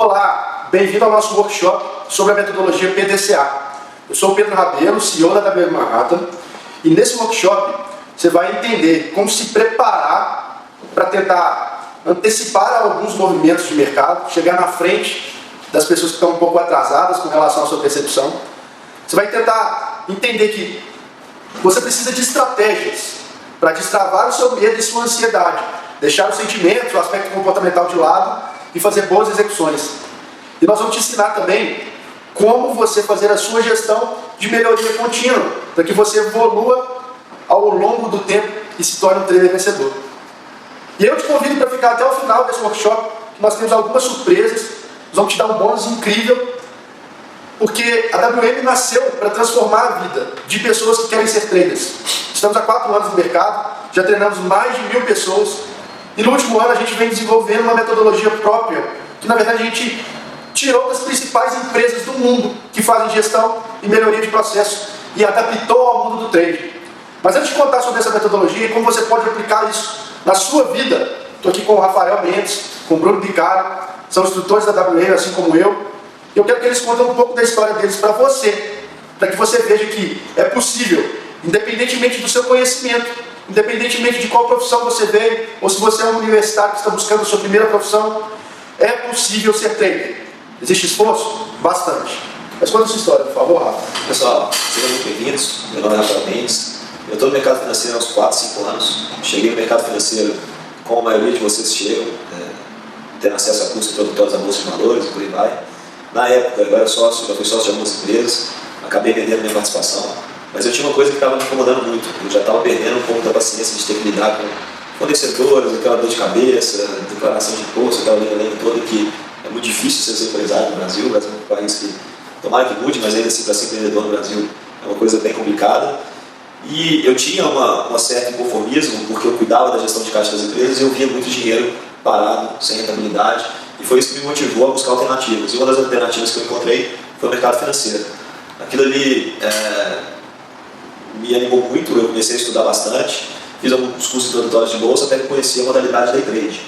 Olá, bem-vindo ao nosso workshop sobre a metodologia PDCA. Eu sou o Pedro Rabelo, CEO da WM Manhattan, e nesse workshop você vai entender como se preparar para tentar antecipar alguns movimentos de mercado, chegar na frente das pessoas que estão um pouco atrasadas com relação à sua percepção. Você vai tentar entender que você precisa de estratégias para destravar o seu medo e sua ansiedade, deixar os sentimentos, o aspecto comportamental de lado e fazer boas execuções. E nós vamos te ensinar também como você fazer a sua gestão de melhoria contínua, para que você evolua ao longo do tempo e se torne um trader vencedor. E eu te convido para ficar até o final desse workshop, que nós temos algumas surpresas, nós vamos te dar um bônus incrível, porque a WM nasceu para transformar a vida de pessoas que querem ser traders. Estamos há 4 anos no mercado, já treinamos mais de 1000 pessoas, e no último ano a gente vem desenvolvendo uma metodologia própria, que na verdade a gente tirou das principais empresas do mundo que fazem gestão e melhoria de processo e adaptou ao mundo do trade. Mas antes de contar sobre essa metodologia e como você pode aplicar isso na sua vida, estou aqui com o Rafael Mendes, com o Bruno Picaro, são instrutores da WM, assim como eu, e eu quero que eles contem um pouco da história deles para você, para que você veja que é possível, independentemente do seu conhecimento, independentemente de qual profissão você veio, ou se você é um universitário que está buscando a sua primeira profissão, é possível ser trader. Existe esforço? Bastante. Mas conta a sua história, por favor, Rafa. Pessoal, sejam muito bem-vindos. Meu nome é Rafael Mendes. Eu estou no mercado financeiro há uns 4, 5 anos. Cheguei no mercado financeiro como a maioria de vocês chegam, tendo acesso a cursos introdutórios à Bolsa de Valores e por aí vai. Na época, eu era sócio, já fui sócio de algumas empresas, acabei vendendo minha participação. Mas eu tinha uma coisa que estava me incomodando muito. Eu já estava perdendo um pouco da paciência de ter que lidar com fornecedores, aquela dor de cabeça, declaração de imposto, aquela lei toda que é muito difícil ser empresário no Brasil. O Brasil é um país que, tomara que mude, mas ainda assim, para ser empreendedor no Brasil é uma coisa bem complicada. E eu tinha um certo inconformismo, porque eu cuidava da gestão de caixa das empresas e eu via muito dinheiro parado, sem rentabilidade. E foi isso que me motivou a buscar alternativas. E uma das alternativas que eu encontrei foi o mercado financeiro. Aquilo ali me animou muito, eu comecei a estudar bastante, fiz alguns cursos introdutórios de bolsa até que conheci a modalidade day trade.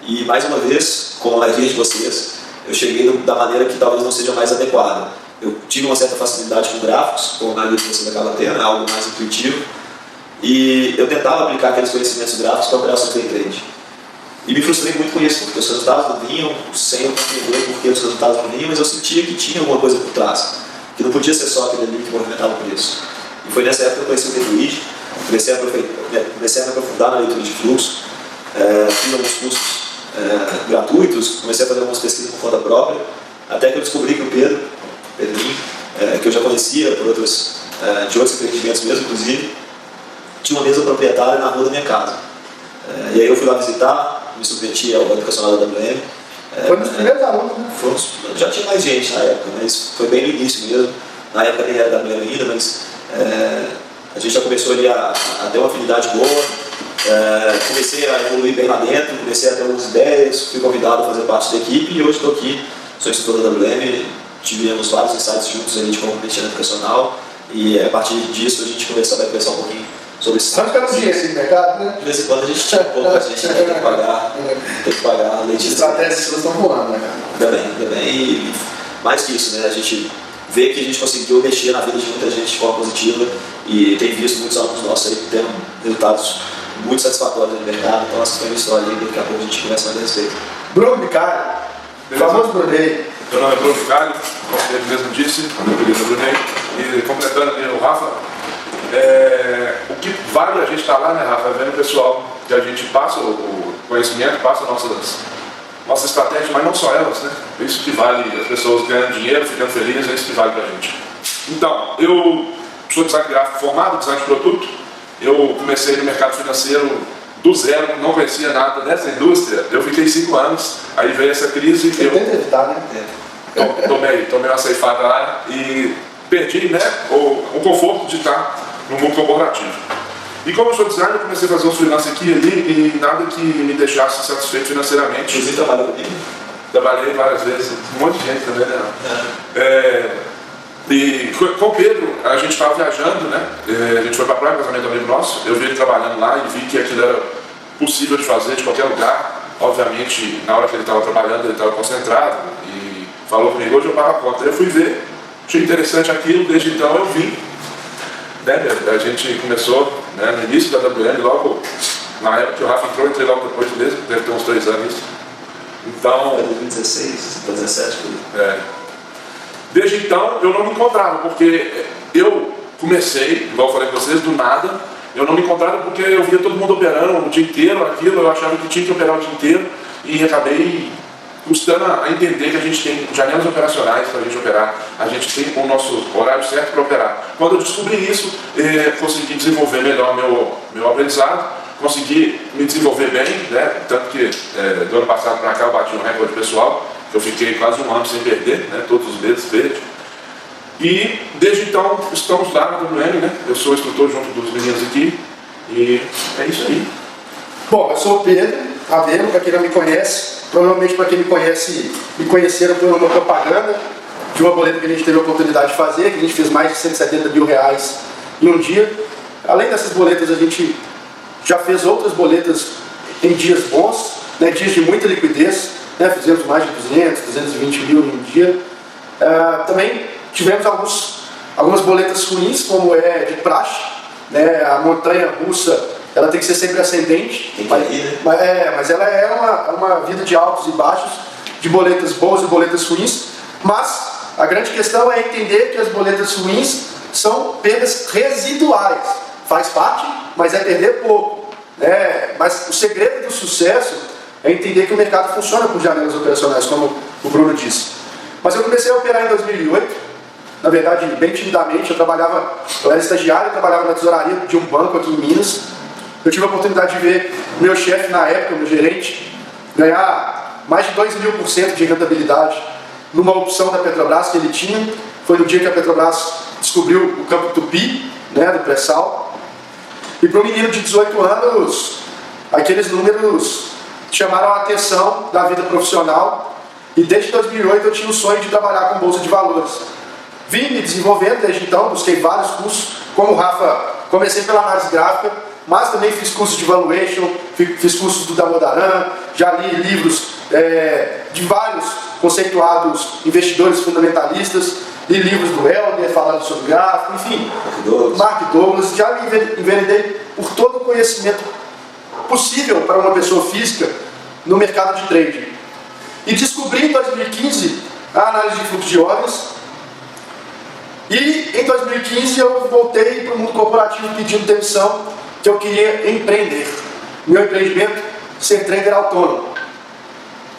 E mais uma vez, como a maioria de vocês, eu cheguei da maneira que talvez não seja mais adequada. Eu tive uma certa facilidade com gráficos, como a maioria de vocês acaba tendo, é algo mais intuitivo, e eu tentava aplicar aqueles conhecimentos gráficos para operações day trade. E me frustrei muito com isso, porque os resultados não vinham, sem eu compreender por que os resultados não vinham, mas eu sentia que tinha alguma coisa por trás, que não podia ser só aquele ali que movimentava o preço. E foi nessa época que eu conheci o Metruid, comecei a me aprofundar na leitura de fluxo, fiz alguns cursos gratuitos, comecei a fazer algumas pesquisas por conta própria, até que eu descobri que o Pedrinho, que eu já conhecia por de outros empreendimentos mesmo, inclusive, tinha uma mesa proprietária na rua da minha casa. E aí eu fui lá visitar, me submeti ao educacional da WM. Foi nos primeiros alunos, né? Já tinha mais gente na época, mas foi bem no início mesmo. Na época nem era WM ainda, mas a gente já começou ali a ter uma afinidade boa. Comecei a evoluir bem lá dentro, comecei a ter algumas ideias, fui convidado a fazer parte da equipe e hoje estou aqui, sou instrutor da WM, tivemos vários insights juntos ali de como mexer no educacional e a partir disso a gente vai conversar um pouquinho sobre isso. Nós ficamos dinheiro nesse mercado, né? De vez em quando a gente tira um pouco, a gente tem que pagar a leite. Estratégias que estão voando, né, cara? Ainda bem, e mais que isso, né? A gente vê que a gente conseguiu mexer na vida de muita gente de forma positiva e tem visto muitos alunos nossos aí tendo resultados muito satisfatórios no mercado, então essa foi a minha história e daqui a pouco a gente começa mais a respeito. Bruno Picaro, famoso Brunei. Meu nome é Bruno Picaro, como ele mesmo disse, meu apelido é Brunei, e completando o Rafa, o que vale a gente estar lá, né, Rafa, vendo o pessoal que a gente passa o conhecimento, passa nossas estratégias, mas não só elas, né? É isso que vale, as pessoas ganhando dinheiro, ficando felizes, é isso que vale pra gente. Então, eu sou design gráfico formado, design de produto, eu comecei no mercado financeiro do zero, não conhecia nada dessa indústria, eu fiquei 5 anos, aí veio essa crise e eu tenta evitar, né? tomei uma ceifada lá e perdi, né, o conforto de estar no mundo corporativo. E como eu sou designer, eu comecei a fazer uns freelance aqui e ali e nada que me deixasse satisfeito financeiramente. Inclusive trabalhou comigo? Trabalhei várias vezes, um monte de gente também, né? E com o Pedro, a gente estava viajando, né? A gente foi para a praia, casamento do amigo nosso, eu vi ele trabalhando lá e vi que aquilo era possível de fazer de qualquer lugar. Obviamente, na hora que ele estava trabalhando, ele estava concentrado falou comigo, hoje eu pago a conta. Eu fui ver, achei interessante aquilo, desde então eu vim. Né? A gente começou, né, no início da WM, logo na época que o Rafa entrou, eu entrei logo depois mesmo, deve ter uns 3 anos isso. Então. 2016, 2017, desde então eu não me encontrava, porque eu comecei, igual eu falei com vocês, do nada. Eu não me encontrava porque eu via todo mundo operando o dia inteiro, aquilo, eu achava que tinha que operar o dia inteiro e acabei custando a entender que a gente tem janelas operacionais para a gente operar, a gente tem o nosso horário certo para operar. Quando eu descobri isso, consegui desenvolver melhor meu aprendizado, consegui me desenvolver bem, né? Tanto que do ano passado para cá eu bati um recorde pessoal, que eu fiquei quase 1 ano sem perder, né? Todos os meses verde. E desde então estamos lá na WM, né? Eu sou instrutor junto dos meninos aqui e é isso aí. Bom, eu sou o Pedro Rabelo, para quem não me conhece, provavelmente para quem me conhece, me conheceram por uma propaganda de uma boleta que a gente teve a oportunidade de fazer, que a gente fez mais de 170 mil reais em um dia. Além dessas boletas, a gente já fez outras boletas em dias bons, né? Dias de muita liquidez, né? Fizemos mais de 200, 220 mil em um dia. Também tivemos algumas boletas ruins, como é de praxe, né? A montanha russa, ela tem que ser sempre ascendente, mas ela é uma vida de altos e baixos, de boletas boas e boletas ruins, mas a grande questão é entender que as boletas ruins são perdas residuais, faz parte, mas é perder pouco, né? Mas o segredo do sucesso é entender que o mercado funciona com janelas operacionais, como o Bruno disse. Mas eu comecei a operar em 2008, na verdade, bem timidamente. Eu era estagiário, eu trabalhava na tesouraria de um banco aqui em Minas. Eu tive a oportunidade de ver o meu chefe na época, o meu gerente, ganhar mais de 2.000% de rentabilidade numa opção da Petrobras que ele tinha. Foi no dia que a Petrobras descobriu o campo Tupi, né, do pré-sal. E para um menino de 18 anos, aqueles números chamaram a atenção da vida profissional. E desde 2008 eu tinha o sonho de trabalhar com bolsa de valores. Vim me desenvolvendo desde então, busquei vários cursos, como o Rafa, comecei pela análise gráfica, mas também fiz cursos de valuation, fiz cursos do Damodaran, já li livros de vários conceituados investidores fundamentalistas, li livros do Helder falando sobre gráfico, enfim, Mark Douglas, já me enveredei por todo o conhecimento possível para uma pessoa física no mercado de trading. E descobri em 2015 a análise de fluxo de ordens. E em 2015 eu voltei para o mundo corporativo pedindo demissão, que eu queria empreender. Meu empreendimento, ser trader autônomo.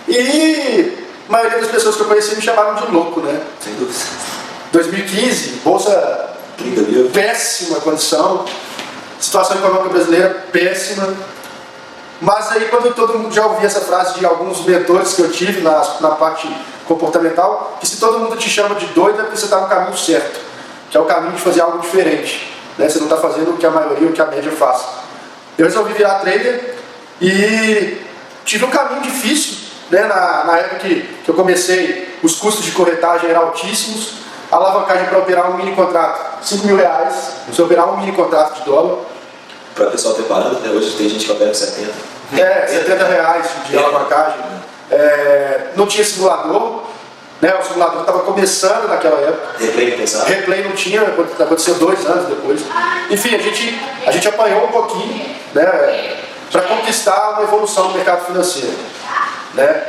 E a maioria das pessoas que eu conheci me chamaram de louco, né? Sem dúvida. 2015, bolsa péssima condição, situação econômica brasileira péssima. Mas aí quando todo mundo já ouvia essa frase de alguns mentores que eu tive na parte comportamental, que se todo mundo te chama de doido é porque você está no caminho certo, que é o caminho de fazer algo diferente, né? Você não está fazendo o que a maioria, o que a média faz. Eu resolvi virar trader e tive um caminho difícil, né? Na época que eu comecei, os custos de corretagem eram altíssimos, a alavancagem para operar um mini contrato, 5 mil reais, você operar um mini contrato de dólar. Para o pessoal ter parâmetro, né? Hoje tem gente que opera 70. 70 reais de alavancagem. Não tinha simulador, né? O simulador estava começando naquela época. Replay não tinha, aconteceu 2 anos depois. Enfim, a gente apanhou um pouquinho, né? Para conquistar uma evolução no mercado financeiro, né?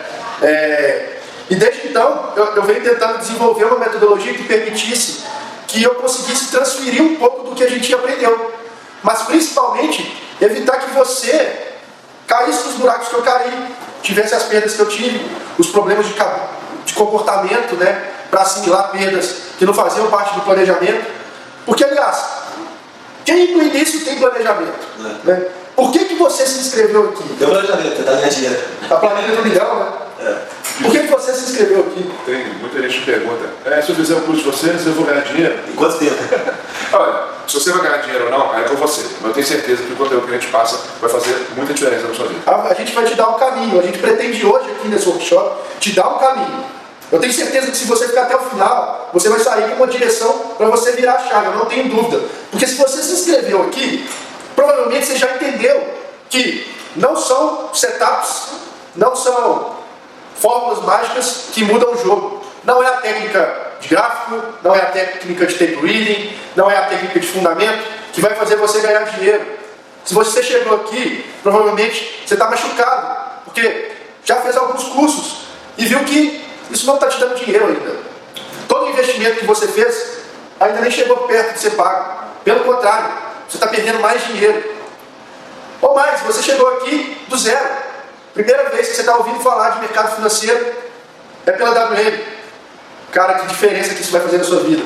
E desde então eu venho tentando desenvolver uma metodologia que permitisse que eu conseguisse transferir um pouco do que a gente aprendeu, mas principalmente evitar que você caísse nos buracos que eu caí, tivesse as perdas que eu tive, os problemas de comportamento, né, para assimilar perdas que não faziam parte do planejamento. Porque, aliás, quem no início tem planejamento? Né? Por que você se inscreveu aqui? Tem planejamento, tentar ganhar dinheiro. A planilha do milhão, né? Por que você se inscreveu aqui? Tem muita gente que pergunta, se eu fizer um curso de vocês, eu vou ganhar dinheiro? Em quanto tempo? Olha, se você vai ganhar dinheiro ou não, aí é com você. Mas eu tenho certeza que o conteúdo que a gente passa vai fazer muita diferença na sua vida. A gente vai te dar um caminho. A gente pretende hoje aqui nesse workshop te dar um caminho. Eu tenho certeza que se você ficar até o final, você vai sair com uma direção para você virar a chave, eu não tenho dúvida. Porque se você se inscreveu aqui, provavelmente você já entendeu que não são setups, não são fórmulas mágicas que mudam o jogo. não é a técnica de gráfico, não é a técnica de tape reading, não é a técnica de fundamento que vai fazer você ganhar dinheiro. Se você chegou aqui, provavelmente você está machucado, porque já fez alguns cursos e viu que isso não está te dando dinheiro ainda. Todo investimento que você fez ainda nem chegou perto de ser pago. Pelo contrário, você está perdendo mais dinheiro. Ou mais, você chegou aqui do zero. Primeira vez que você está ouvindo falar de mercado financeiro é pela WM. Cara, que diferença que isso vai fazer na sua vida.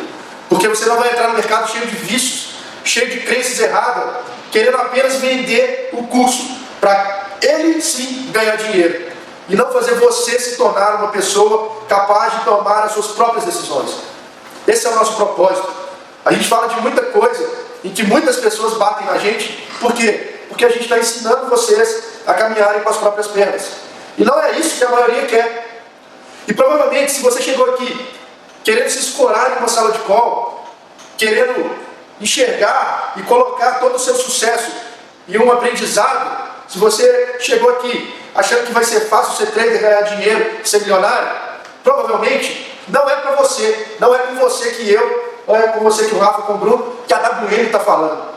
Porque você não vai entrar no mercado cheio de vícios, cheio de crenças erradas, querendo apenas vender o curso para ele sim ganhar dinheiro. E não fazer você se tornar uma pessoa capaz de tomar as suas próprias decisões. Esse é o nosso propósito. A gente fala de muita coisa em que muitas pessoas batem na gente. Por quê? Porque a gente está ensinando vocês a caminharem com as próprias pernas. E não é isso que a maioria quer. E provavelmente, se você chegou aqui querendo se escorar em uma sala de call, querendo enxergar e colocar todo o seu sucesso em um aprendizado, se você chegou aqui achando que vai ser fácil ser trader, ganhar dinheiro, ser milionário, provavelmente não é para você, não é com você que eu, não é com você que o Rafa, com o Bruno, que a WM está falando.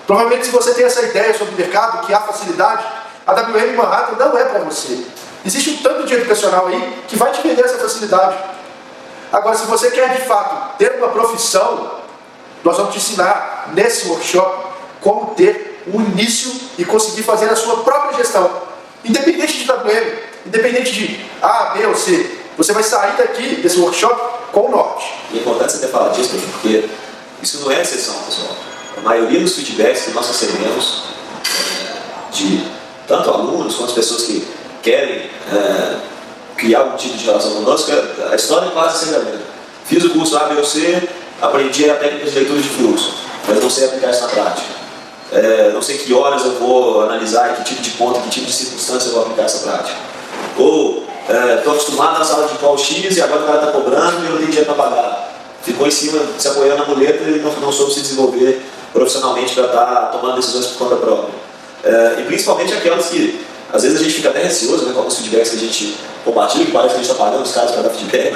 Provavelmente, se você tem essa ideia sobre o mercado, que há facilidade, a WM Manhattan não é para você. Existe um tanto de educacional aí que vai te vender essa facilidade. Agora, se você quer de fato ter uma profissão, nós vamos te ensinar nesse workshop como ter um início e conseguir fazer a sua própria gestão. Independente de WM, independente de A, B ou C, você vai sair daqui desse workshop com o norte. E é importante você ter falado disso, porque isso não é exceção, pessoal. A maioria dos feedbacks que nós recebemos de tanto alunos quanto pessoas que querem criar algum tipo de relação conosco, a história é quase sempre a mesma. Fiz o curso A, B ou C, aprendi a técnica de leitura de fluxo, mas não sei aplicar isso na prática. Não sei que horas eu vou analisar, que tipo de ponto, que tipo de circunstância eu vou aplicar essa prática. Ou estou acostumado na sala de call X e agora o cara está cobrando e eu não tenho dinheiro para pagar. Ficou em cima, se apoiando na muleta e não soube se desenvolver profissionalmente para estar tomando decisões por conta própria. E principalmente aquelas que às vezes a gente fica até receoso, né, com alguns feedbacks que a gente compartilha, que parece que a gente está pagando os caras para dar feedback,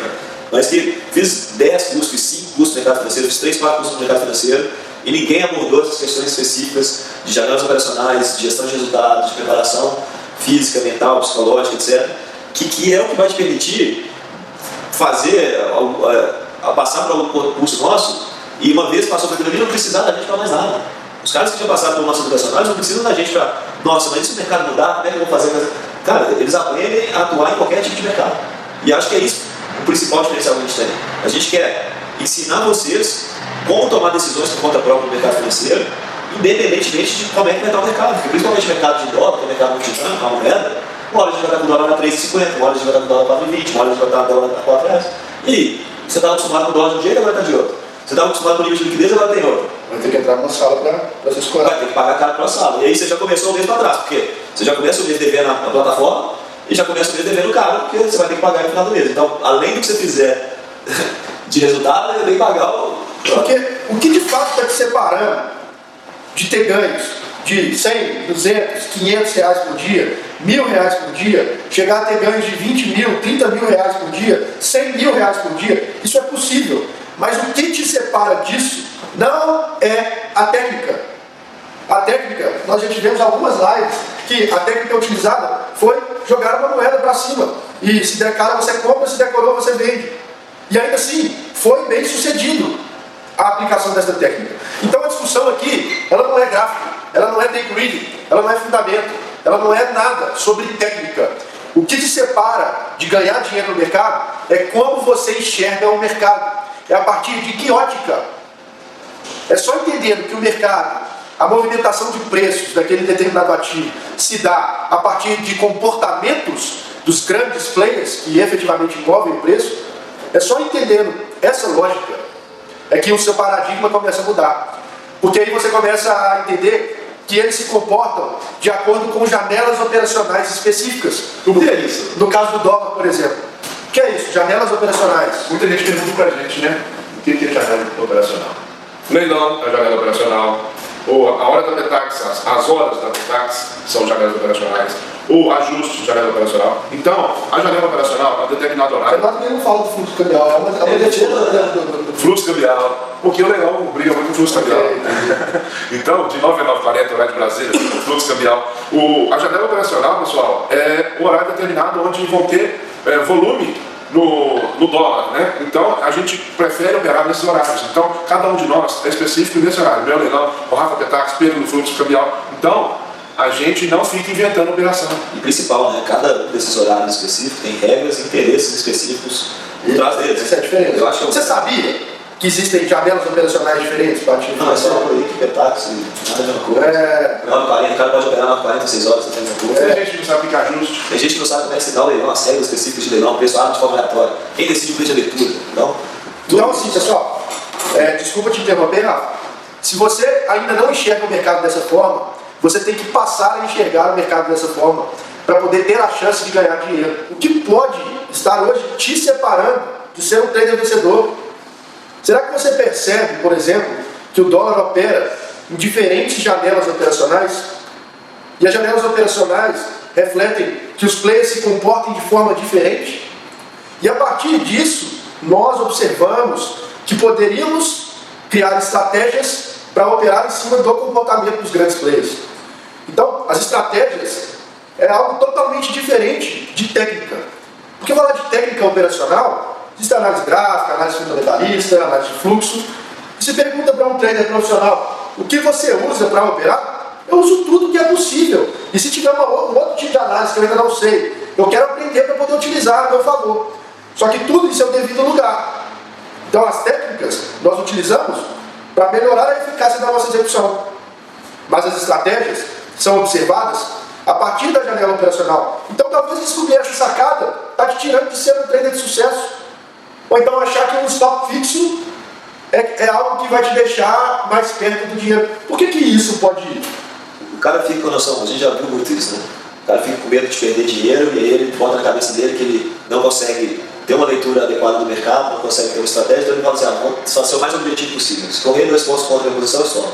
mas que fiz 10 cursos, fiz 5 cursos no mercado financeiro, fiz 3, 4 cursos no mercado financeiro e ninguém abordou essas questões específicas de janelas operacionais, de gestão de resultados, de preparação física, mental, psicológica, etc. Que é o que vai te permitir fazer, passar para um curso nosso e uma vez passou por aquilo ali, não precisar da gente para mais nada. Os caras que tinham passado pelo nosso educacional não precisam da gente para, nossa, mas e se o mercado mudar, como é que eu vou fazer? Cara, eles aprendem a atuar em qualquer tipo de mercado. E acho que é isso o principal diferencial que a gente tem. A gente quer ensinar vocês como tomar decisões por conta própria no mercado financeiro, independentemente de como é que vai estar o mercado. Porque principalmente o mercado de dólar, que é o mercado multidão, com a moeda, uma hora a gente vai estar com o dólar a 3,50, uma hora a gente vai estar com o dólar a 4,20, uma hora a gente vai estar com o dólar a 4 reais. E você estava acostumado com o dólar de um jeito, agora está de outro. Você estava acostumado com o nível de liquidez, agora tem outro. Vai ter que entrar numa sala para se escorar. Vai ter que pagar caro para a sala. E aí você já começou o mês para trás, porque você já começa o mês devendo na plataforma e já começa o mês devendo caro, porque você vai ter que pagar no final do mês. Então, além do que você fizer de resultado, você tem que pagar o... Porque o que de fato está te separando de ter ganhos de 100, 200, 500 reais por dia, R$1.000 por dia, chegar a ter ganhos de 20 mil, 30 mil reais por dia, 100 mil reais por dia, isso é possível. Mas o que te separa disso não é a técnica. A técnica, nós já tivemos algumas lives que a técnica utilizada foi jogar uma moeda para cima. E se der cara você compra, se der coroa você vende. E ainda assim, foi bem sucedido a aplicação dessa técnica. Então a discussão aqui, ela não é gráfico, ela não é tape reading, ela não é fundamento, ela não é nada sobre técnica. O que te separa de ganhar dinheiro no mercado é como você enxerga o mercado. É a partir de que ótica? É só entendendo que o mercado, a movimentação de preços daquele determinado ativo se dá a partir de comportamentos dos grandes players que efetivamente movem o preço. É só entendendo essa lógica é que o seu paradigma começa a mudar. Porque aí você começa a entender que eles se comportam de acordo com janelas operacionais específicas. O que é isso? No caso do dólar, por exemplo. O que é isso? Janelas operacionais. Muita gente pergunta pra gente, né? O que é janela operacional? Leilão é janela operacional. Ou a hora da Betax, as horas da Betax são janelas operacionais. o ajuste de janela operacional. Então, a janela operacional, a determinado horário. Agora ninguém não fala do fluxo cambial, é uma defesa fluxo cambial, porque o leilão briga muito com o fluxo cambial. Então, de 9 a 9h40, horário de Brasília, fluxo cambial. A janela operacional, pessoal, é o horário determinado onde vão ter volume no dólar, né? Então a gente prefere operar nesses horários. Então cada um de nós é específico nesse horário. Meu leilão, o Rafa Petax, Pedro no fluxo cambial. Então a gente não fica inventando operação. E principal, né? Cada desses horários específicos tem regras e interesses específicos por trás deles. Essa é a diferença. Eu acho que Você sabia que existem janelas operacionais diferentes para atingir? Não, é só por aí que Petax, nada de uma coisa. 9h40, o cara pode operar 9h46 horas, você tem uma coisa. Tem gente que não sabe aplicar ajuste. Tem gente que não sabe como é que se dá o leilão, as regras específicas de leilão, preço de forma aleatória. Quem decide o preço de abertura? Então, assim, pessoal, desculpa te interromper, Rafa. Se você ainda não enxerga o mercado dessa forma, você tem que passar a enxergar o mercado dessa forma para poder ter a chance de ganhar dinheiro. O que pode estar hoje te separando de ser um trader vencedor? Será que você percebe, por exemplo, que o dólar opera em diferentes janelas operacionais? E as janelas operacionais refletem que os players se comportem de forma diferente? E a partir disso, nós observamos que poderíamos criar estratégias para operar em cima do comportamento dos grandes players. Então, as estratégias é algo totalmente diferente de técnica. Porque falar de técnica operacional, existe análise gráfica, análise fundamentalista, análise de fluxo. E se pergunta para um trader profissional, o que você usa para operar? Eu uso tudo que é possível. E se tiver um outro tipo de análise que eu ainda não sei, eu quero aprender para poder utilizar a meu favor. Só que tudo em seu devido lugar. Então as técnicas nós utilizamos para melhorar a eficácia da nossa execução. Mas as estratégias são observadas a partir da janela operacional. Então talvez descobrir essa sacada está te tirando de ser um trader de sucesso. Ou então achar que um stop fixo é algo que vai te deixar mais perto do dinheiro. Por que isso pode ir? O cara fica com a noção, a gente já viu muito isso, né? O cara fica com medo de perder dinheiro e aí ele bota na cabeça dele que ele não consegue ter uma leitura adequada do mercado, não consegue ter uma estratégia, então ele fala assim, vamos fazer o mais objetivo possível. Se correr 2 pontos contra a minha posição, eu só.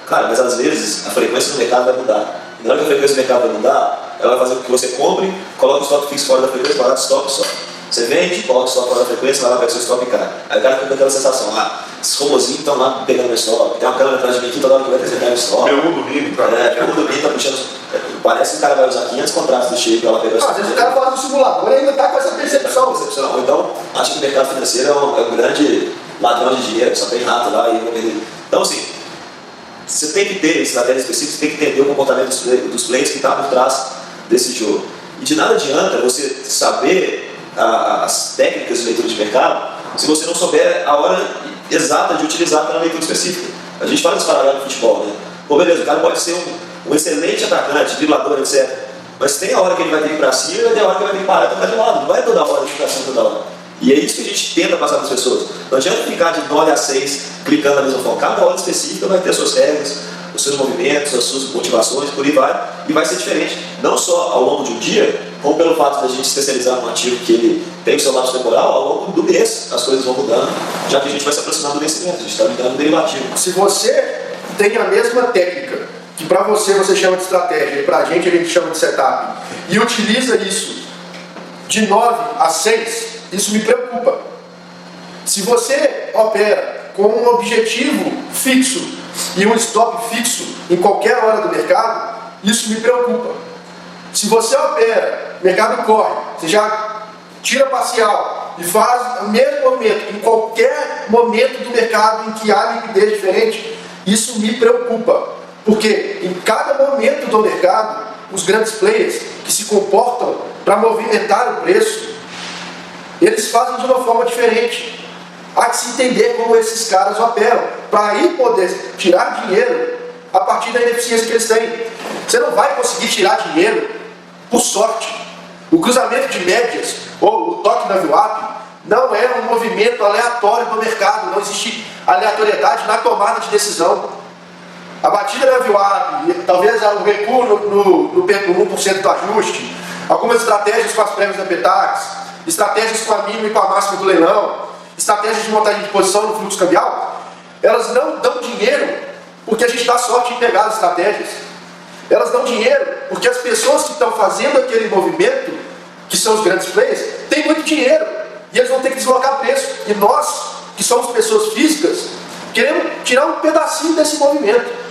Cara, mas às vezes a frequência do mercado vai mudar. E na hora que a frequência do mercado vai mudar, ela vai fazer com que você compre, coloque o stop fixo fora da frequência, barato stop só. Você vende, coloca o stop fora da frequência, lá vai ser o stop e cai. Aí o cara fica com aquela sensação, esses robozinhos estão lá pegando meu stop, tem uma câmera atrás de mim aqui, toda hora que vai apresentar o stop. Meu mundo rindo, cara. Meu mundo rindo, tá puxando. Parece que o cara vai usar 500 contratos do Chile para ela pegar o stop. Às vezes o cara fala do simulador e ainda está com essa percepção. Ou então, acho que o mercado financeiro é um grande ladrão de dinheiro, só tem rato lá e... Então, assim, você tem que ter estratégia específica, você tem que entender o comportamento dos players que está por trás desse jogo. E de nada adianta você saber as técnicas de leitura de mercado se você não souber a hora exata de utilizar para a leitura específica. A gente fala desse paralelo no futebol, né? Pô, beleza, o cara pode ser um excelente atacante, driblador, etc. Mas tem a hora que ele vai ter que ir para cima e tem a hora que ele vai ter que parar e tocar de lado. Não vai toda hora de ficar assim toda hora. E é isso que a gente tenta passar para as pessoas. Não adianta ficar de 9 a 6 clicando na mesma forma. Cada hora específica vai ter as suas regras, os seus movimentos, as suas motivações, por aí vai. E vai ser diferente, não só ao longo de um dia, como pelo fato de a gente especializar num ativo que ele tem o seu lapso temporal, ao longo do mês as coisas vão mudando, já que a gente vai se aproximando do vencimento, a gente está lidando derivativo. Se você tem a mesma técnica, que para você chama de estratégia, e para a gente chama de setup, e utiliza isso de 9 a 6, isso me preocupa. Se você opera com um objetivo fixo e um stop fixo em qualquer hora do mercado, isso me preocupa. Se você opera, o mercado corre, você já tira parcial e faz o mesmo movimento em qualquer momento do mercado em que há liquidez diferente, isso me preocupa. Porque em cada momento do mercado, os grandes players que se comportam para movimentar o preço, eles fazem de uma forma diferente. Há que se entender como esses caras operam, para aí poder tirar dinheiro a partir da ineficiência que eles têm. Você não vai conseguir tirar dinheiro por sorte. O cruzamento de médias, ou o toque na VWAP, não é um movimento aleatório do mercado, não existe aleatoriedade na tomada de decisão. A batida na VWAP, talvez o recuo no 1% do ajuste, algumas estratégias com as prévias da Petax, estratégias com a mínima e com a máxima do leilão, estratégias de montagem de posição no fluxo cambial, elas não dão dinheiro porque a gente dá sorte em pegar as estratégias. Elas dão dinheiro porque as pessoas que estão fazendo aquele movimento, que são os grandes players, têm muito dinheiro e eles vão ter que deslocar preço. E nós, que somos pessoas físicas, queremos tirar um pedacinho desse movimento.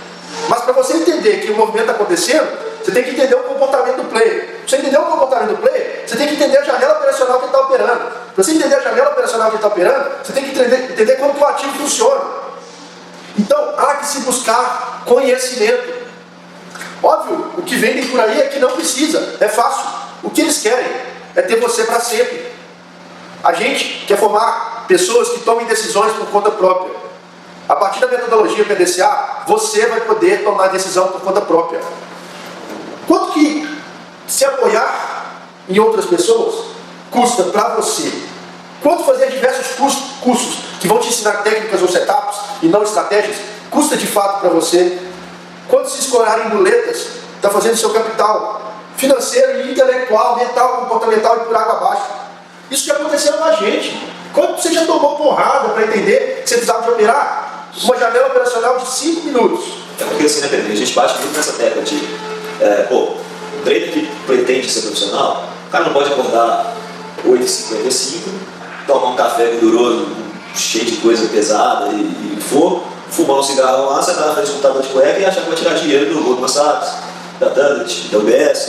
Mas para você entender que o movimento está acontecendo, você tem que entender o comportamento do player. Para você entender o comportamento do player, você tem que entender a janela operacional que ele está operando. Para você entender a janela operacional que ele está operando, você tem que entender como que o ativo funciona. Então, há que se buscar conhecimento. Óbvio, o que vendem por aí é que não precisa, é fácil. O que eles querem é ter você para sempre. A gente quer formar pessoas que tomem decisões por conta própria. A partir da metodologia PDCA, você vai poder tomar decisão por conta própria. Quanto que se apoiar em outras pessoas custa para você? Quanto fazer diversos cursos que vão te ensinar técnicas ou setups e não estratégias, custa de fato para você? Quanto se escorar em muletas, está fazendo seu capital financeiro e intelectual, mental, comportamental e por água abaixo. Isso já aconteceu com a gente. Quanto você já tomou porrada para entender que você precisava de operar uma janela operacional de 5 minutos? É porque assim, né, Pedro? A gente bate muito nessa tecla de o trader que pretende ser profissional, o cara não pode acordar 8h55, tomar um café gorduroso, cheio de coisa pesada e fumar um cigarro lá, sentar na frente do computador de cueca e achar que vai tirar dinheiro do Goldman Sachs, da Dunnet, da UBS.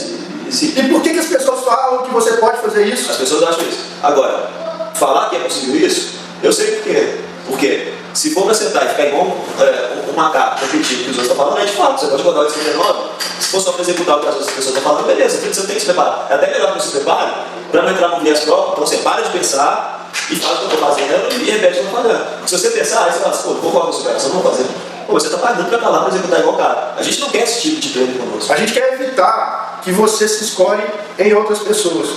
E por que as pessoas falam que você pode fazer isso? As pessoas acham isso. Agora, falar que é possível isso, eu sei por quê. Porque se for para sentar e ficar igual um macaco repetindo o que os outros estão falando, é de fato, você pode rodar o 89. Se for só para executar o que as outras pessoas estão falando, beleza, você tem que se preparar. É até melhor que você se prepare para não entrar no viés próprio. Então você para de pensar e faz o que eu estou fazendo e repete o que eu estou falando. Porque se você pensar, aí você fala assim, pô, concordo com isso, cara, você não vai fazer. Pô, você está pagando para calar para executar igual o cara. A gente não quer esse tipo de treino conosco. A gente quer evitar que você se escolhe em outras pessoas.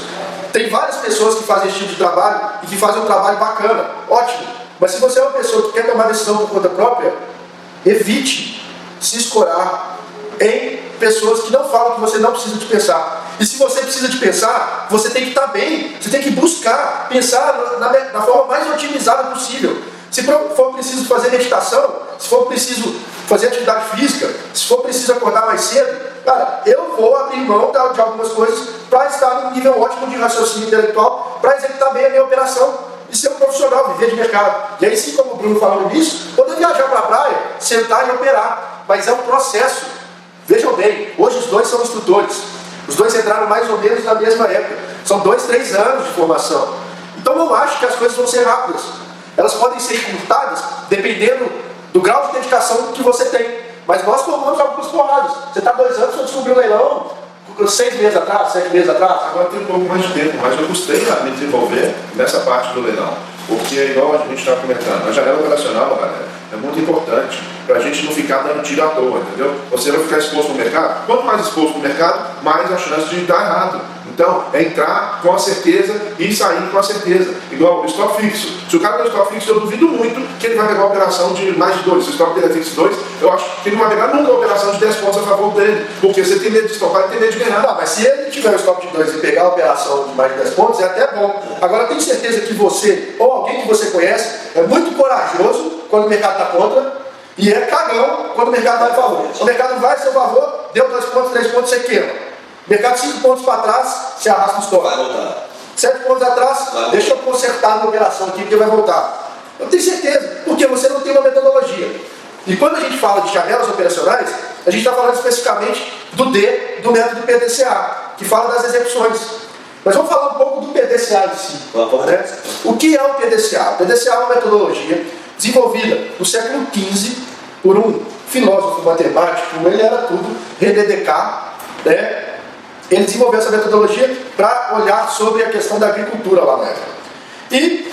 Tem várias pessoas que fazem esse tipo de trabalho e que fazem um trabalho bacana, ótimo. Mas se você é uma pessoa que quer tomar decisão por conta própria, evite se escorar em pessoas que não falam que você não precisa de pensar. E se você precisa de pensar, você tem que estar bem, você tem que buscar pensar na forma mais otimizada possível. Se for preciso fazer meditação, se for preciso fazer atividade física, se for preciso acordar mais cedo, cara, eu vou abrir mão de algumas coisas para estar num nível ótimo de raciocínio intelectual, para executar bem a minha operação e ser um profissional, viver de mercado. E aí sim, como o Bruno falou nisso, poder viajar para a praia, sentar e operar. Mas é um processo. Vejam bem, hoje os dois são instrutores. Os dois entraram mais ou menos na mesma época. São 2, 3 anos de formação. Então não acho que as coisas vão ser rápidas. Elas podem ser encurtadas dependendo do grau de dedicação que você tem. Mas nós tomamos algumas porradas. Você está 2 anos, você descobriu o leilão 6 meses atrás, 7 meses atrás. Agora tem um pouco mais de tempo, mas eu gostei de me desenvolver nessa parte do leilão. Porque é igual a gente está comentando, a janela operacional, galera, é muito importante para a gente não ficar dando tiro à toa, entendeu? Você vai ficar exposto no mercado, quanto mais exposto no mercado, mais a chance de dar errado. Então, é entrar com a certeza e sair com a certeza. Igual o stop fixo. Se o cara tem stop fixo, eu duvido muito que ele vai pegar uma operação de mais de 2. Se o stop dele é fixo 2, eu acho que ele não vai pegar nunca uma operação de 10 pontos a favor dele. Porque você tem medo de estopar e tem medo de ganhar. Não, mas se ele tiver o stop de 2 e pegar a operação de mais de 10 pontos, é até bom. Agora, tenho certeza que você, ou alguém que você conhece, é muito corajoso quando o mercado está contra e é cagão quando o mercado vai a favor. O mercado vai a seu favor, deu 2 pontos, 3 pontos, você queima. Mercado 5 pontos para trás, se arrasta no stop. Vai voltar. 7 pontos atrás, deixa eu consertar a operação aqui, porque vai voltar. Eu tenho certeza, porque você não tem uma metodologia. E quando a gente fala de janelas operacionais, a gente está falando especificamente do D, do método PDCA, que fala das execuções. Mas vamos falar um pouco do PDCA em si. Né? O que é o PDCA? O PDCA é uma metodologia desenvolvida no século XV por um filósofo matemático, ele era tudo, René Descartes, né? Ele desenvolveu essa metodologia para olhar sobre a questão da agricultura lá na época. E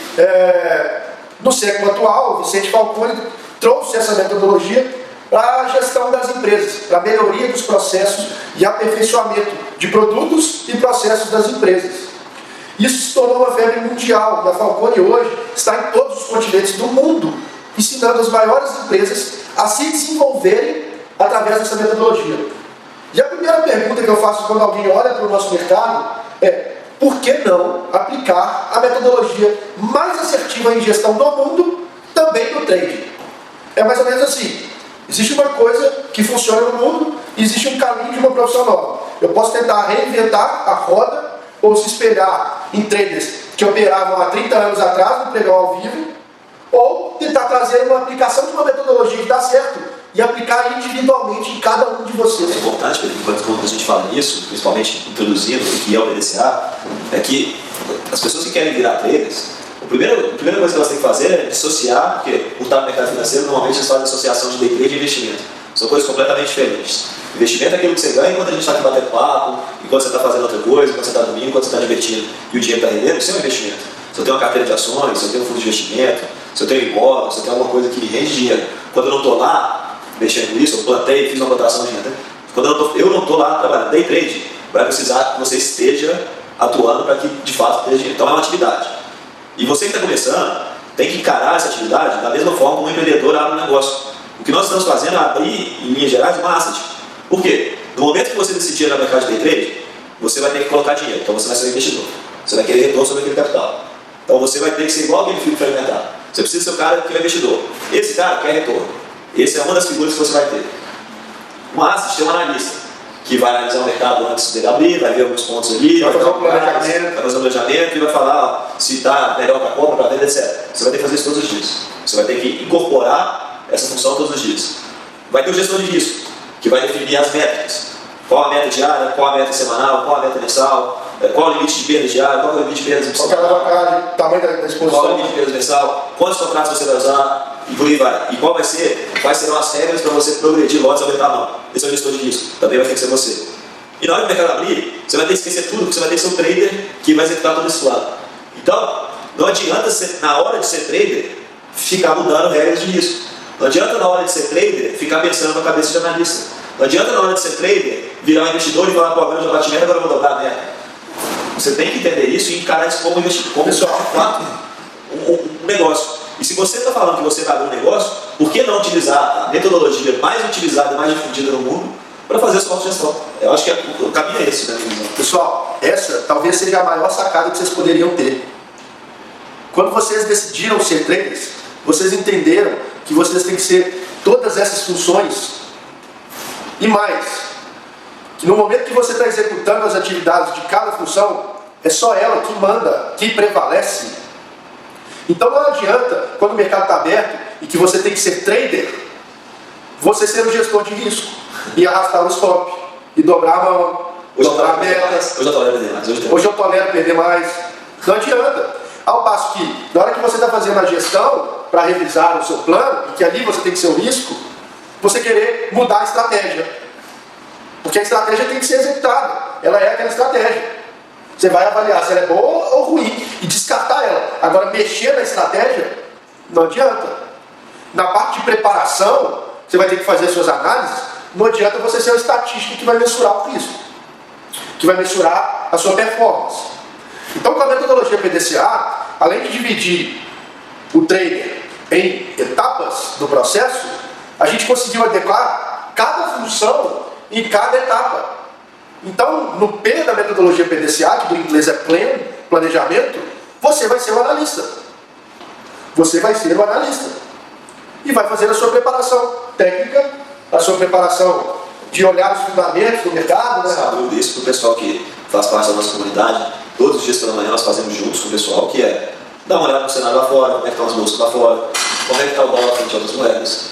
no século atual, o Vicente Falcone trouxe essa metodologia para a gestão das empresas, para a melhoria dos processos e aperfeiçoamento de produtos e processos das empresas. Isso se tornou uma febre mundial, e a Falcone hoje está em todos os continentes do mundo, ensinando as maiores empresas a se desenvolverem através dessa metodologia. E a primeira pergunta que eu faço quando alguém olha para o nosso mercado é: por que não aplicar a metodologia mais assertiva em gestão do mundo também no trading? É mais ou menos assim. Existe uma coisa que funciona no mundo e existe um caminho de uma profissão nova. Eu posso tentar reinventar a roda ou se espelhar em traders que operavam há 30 anos atrás no pregão ao vivo, ou tentar trazer uma aplicação de uma metodologia que dá certo e aplicar individualmente em cada um de vocês. É importante, quando a gente fala nisso, principalmente introduzindo o que é o BDCA, é que as pessoas que querem virar traders, a primeira coisa que elas têm que fazer é dissociar, porque por estar no mercado financeiro, normalmente eles fazem associação de day trade e investimento. São coisas completamente diferentes. Investimento é aquilo que você ganha enquanto a gente está aqui batendo papo, enquanto você está fazendo outra coisa, enquanto você está dormindo, enquanto você está divertindo e o dinheiro está rendendo, isso é um investimento. Se eu tenho uma carteira de ações, se eu tenho um fundo de investimento, se eu tenho imóvel, se eu tenho alguma coisa que rende dinheiro. Quando eu não estou lá mexendo nisso, eu plantei, fiz uma plantação de renda. Quando eu não estou lá trabalhando day trade, vai precisar que você esteja atuando para que de fato tenha dinheiro. Então é uma atividade. E você que está começando, tem que encarar essa atividade da mesma forma como um empreendedor abre um negócio. O que nós estamos fazendo é abrir, em linhas gerais, uma asset. Por quê? No momento que você decidir entrar no mercado de day trade, você vai ter que colocar dinheiro. Então você vai ser um investidor. Você vai querer retorno sobre aquele capital. Então você vai ter que ser igual aquele filho que foi alimentado. Você precisa ser o cara que é investidor. Esse cara quer retorno. Essa é uma das figuras que você vai ter. Um asset tem um analista que vai analisar o mercado antes dele abrir, vai ver alguns pontos ali, vai fazer um planejamento e vai falar se está melhor para compra, para venda, etc. Você vai ter que fazer isso todos os dias. Você vai ter que incorporar essa função todos os dias. Vai ter o gestor de risco, que vai definir as métricas. Qual a meta diária, qual a meta semanal, qual a meta mensal, qual o limite de perda diária, qual é o limite de perdas mensal, qual é a alavancagem, tamanho da exposição, qual é o limite de perdas mensal, quantos contratos você vai usar, e por aí vai. E quais serão as regras para você progredir lotes e aumentar a mão. Esse é o gestor de risco, também vai ter que ser você. E na hora que o mercado abrir, você vai ter que esquecer tudo, porque você vai ter que ser um trader que vai executar todo esse lado. Então, não adianta, na hora de ser trader, ficar mudando regras de risco. Não adianta na hora de ser trader, ficar pensando na cabeça de analista. Não adianta na hora de ser trader, virar um investidor e falar, pô, agora eu já bati meta, agora eu vou dobrar a meta. Você tem que entender isso e encarar isso como investimento, como um negócio. E se você está falando que você vai abrir um negócio, por que não utilizar a metodologia mais utilizada e mais difundida no mundo para fazer a sua autogestão? Eu acho que o caminho é esse, né? Pessoal, essa talvez seja a maior sacada que vocês poderiam ter. Quando vocês decidiram ser traders, vocês entenderam que vocês têm que ser todas essas funções e mais. Que no momento que você está executando as atividades de cada função, é só ela que manda, que prevalece. Então não adianta, quando o mercado está aberto e que você tem que ser trader, você ser o gestor de risco e arrastar o stop e dobrar a mão, dobrar metas. Hoje eu tolero perder mais. Hoje eu tolero perder mais. Não adianta. Ao passo que, na hora que você está fazendo a gestão para revisar o seu plano, e que ali você tem que ser o risco, você querer mudar a estratégia. Porque a estratégia tem que ser executada. Ela é aquela estratégia. Você vai avaliar se ela é boa ou ruim e descartar ela. Agora, mexer na estratégia, não adianta. Na parte de preparação, você vai ter que fazer as suas análises. Não adianta você ser um estatístico que vai mensurar o risco, que vai mensurar a sua performance. Então, com a metodologia PDCA, além de dividir o trader em etapas do processo, a gente conseguiu adequar cada função em cada etapa. Então, no P da metodologia PDCA, que do inglês é plan, planejamento, você vai ser o analista. Você vai ser o analista. E vai fazer a sua preparação técnica, a sua preparação de olhar os fundamentos do mercado. Né? Sabe, isso para o pessoal que faz parte da nossa comunidade, todos os dias pela manhã nós fazemos juntos com o pessoal, que é dar uma olhada no cenário lá fora, como é que estão as bolsas lá fora, como é que está o dólar frente a outras moedas,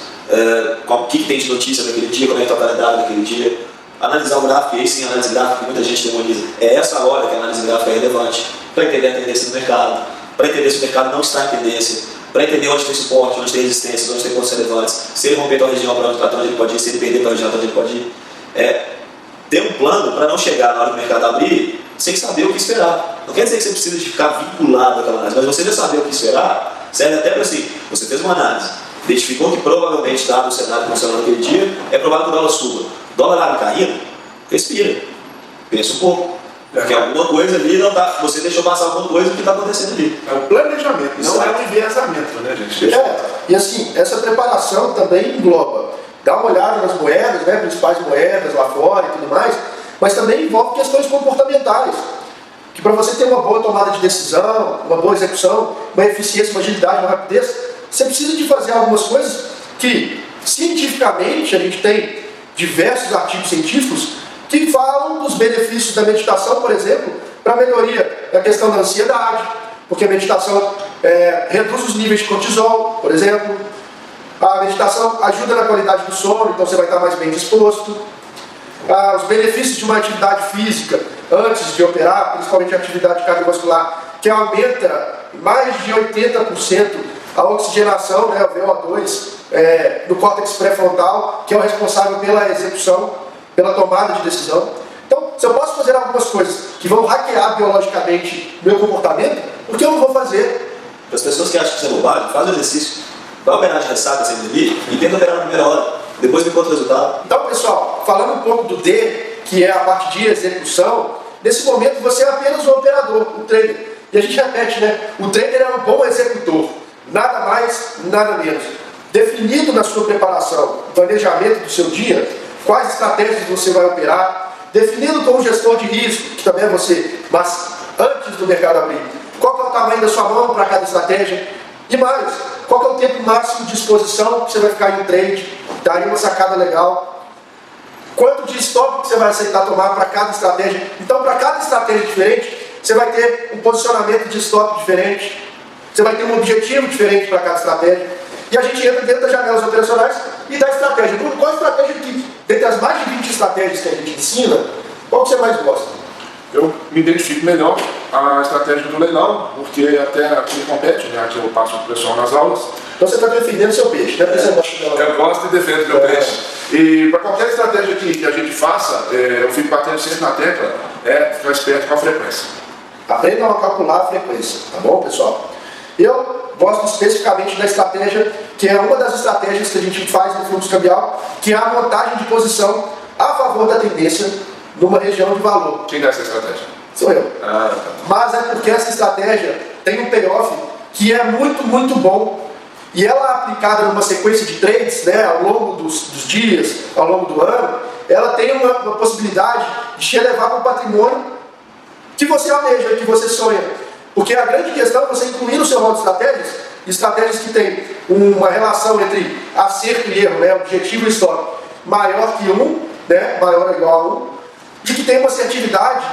o que tem de notícia naquele dia, como é que está o calendário daquele dia, analisar o gráfico, e aí sim a análise gráfica que muita gente demoniza. É essa hora que a análise gráfica é relevante, para entender a tendência do mercado, para entender se o mercado não está em tendência, para entender onde tem suporte, onde tem resistências, onde tem pontos relevantes, se ele romper a região para onde ele pode ir, se ele perder para a região para onde ele pode ir. Ter um plano para não chegar na hora que o mercado abrir sem saber o que esperar. Não quer dizer que você precisa de ficar vinculado àquela análise, mas você já saber o que esperar, serve até para assim, você fez uma análise, identificou que provavelmente, dado o cenário funcionando naquele dia, é provável que o dólar suba. O dólar abre caindo, respira, pensa um pouco. Porque alguma coisa ali não tá, você deixou passar alguma coisa que está acontecendo ali. É um planejamento, não é um enviesamento, né, gente? E assim, essa preparação também engloba dar uma olhada nas moedas, né, principais moedas lá fora e tudo mais, mas também envolve questões comportamentais. Que para você ter uma boa tomada de decisão, uma boa execução, uma eficiência, uma agilidade, uma rapidez, você precisa de fazer algumas coisas que Cientificamente, a gente tem diversos artigos científicos que falam dos benefícios da meditação, por exemplo, para a melhoria da questão da ansiedade, porque a meditação reduz os níveis de cortisol, por exemplo. A meditação ajuda na qualidade do sono, então você vai estar mais bem disposto. Os benefícios de uma atividade física antes de operar, principalmente a atividade cardiovascular, que aumenta mais de 80% a oxigenação, né, o VO2, no córtex pré-frontal, que é o responsável pela execução, pela tomada de decisão. Então, se eu posso fazer algumas coisas que vão hackear biologicamente meu comportamento, por que eu não vou fazer? Para as pessoas que acham que isso é bobagem, faz o exercício, vai operar de ressaca sem dormir e tenta operar na primeira hora, depois me conta o resultado. Então, pessoal, falando um pouco do D, que é a parte de execução, nesse momento você é apenas um operador, um trader. E a gente repete, né? O trader é um bom executor, nada mais, nada menos. Definido na sua preparação, planejamento do seu dia, quais estratégias você vai operar, definido com o gestor de risco, que também é você, mas antes do mercado abrir, qual que é o tamanho da sua mão para cada estratégia, e mais, qual que é o tempo máximo de exposição que você vai ficar em trade, daria uma sacada legal, quanto de stop que você vai aceitar tomar para cada estratégia. Então, para cada estratégia diferente, você vai ter um posicionamento de stop diferente, você vai ter um objetivo diferente para cada estratégia, e a gente entra dentro das janelas operacionais e da estratégia. Qual a estratégia que, dentre as mais de 20 estratégias que a gente ensina, qual que você mais gosta? Eu me identifico melhor a estratégia do leilão, porque até aqui compete, né? Aqui eu passo o pessoal nas aulas. Então você está defendendo seu peixe, né? Você gosta dela. Eu gosto e defendo meu peixe. E para qualquer estratégia que a gente faça, eu fico batendo sempre na tecla, ficar esperto com a frequência. Aprendam a calcular a frequência, tá bom, pessoal? Eu gosto especificamente da estratégia, que é uma das estratégias que a gente faz no fluxo cambial, que é a montagem de posição a favor da tendência numa região de valor. Quem dá essa estratégia? Sou eu. Tá. Mas é porque essa estratégia tem um payoff que é muito, muito bom. E ela aplicada numa sequência de trades, né, ao longo dos dias, ao longo do ano, ela tem uma possibilidade de te levar para o patrimônio que você almeja, que você sonha. Porque a grande questão é você incluir no seu rol de estratégias que têm uma relação entre acerto e erro, né, objetivo e stop, maior que 1, né, maior ou igual a 1, e que tem uma assertividade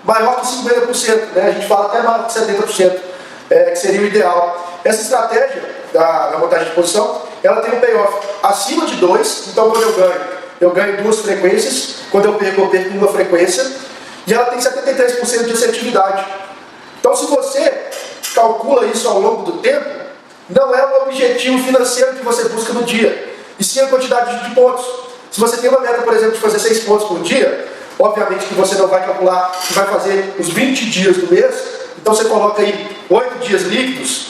maior que 50%, né, a gente fala até maior que 70%, que seria o ideal. Essa estratégia da montagem de posição, ela tem um payoff acima de 2, então quando eu ganho 2 frequências, quando eu perco uma frequência, e ela tem 73% de assertividade. Então, se você calcula isso ao longo do tempo, não é o objetivo financeiro que você busca no dia, e sim a quantidade de pontos. Se você tem uma meta, por exemplo, de fazer 6 pontos por dia, obviamente que você não vai calcular que vai fazer os 20 dias do mês, então você coloca aí 8 dias líquidos,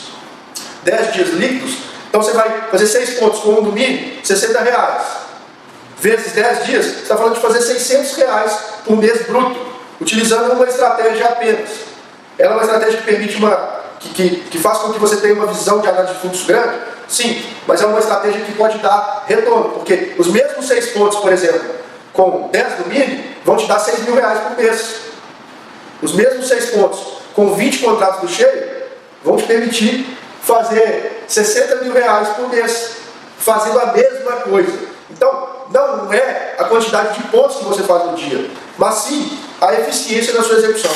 10 dias líquidos, então você vai fazer 6 pontos com um domingo, R$60. Vezes 10 dias, você está falando de fazer R$600 por mês bruto, utilizando uma estratégia apenas. Ela é uma estratégia que permite que faz com que você tenha uma visão de análise de fluxo grande? Sim, mas é uma estratégia que pode dar retorno, porque os mesmos 6 pontos, por exemplo, com 10 no mínimo, vão te dar R$6.000 por mês. Os mesmos 6 pontos com 20 contratos do cheio, vão te permitir fazer R$60.000 por mês, fazendo a mesma coisa. Então, não é a quantidade de pontos que você faz no dia, mas sim a eficiência da sua execução.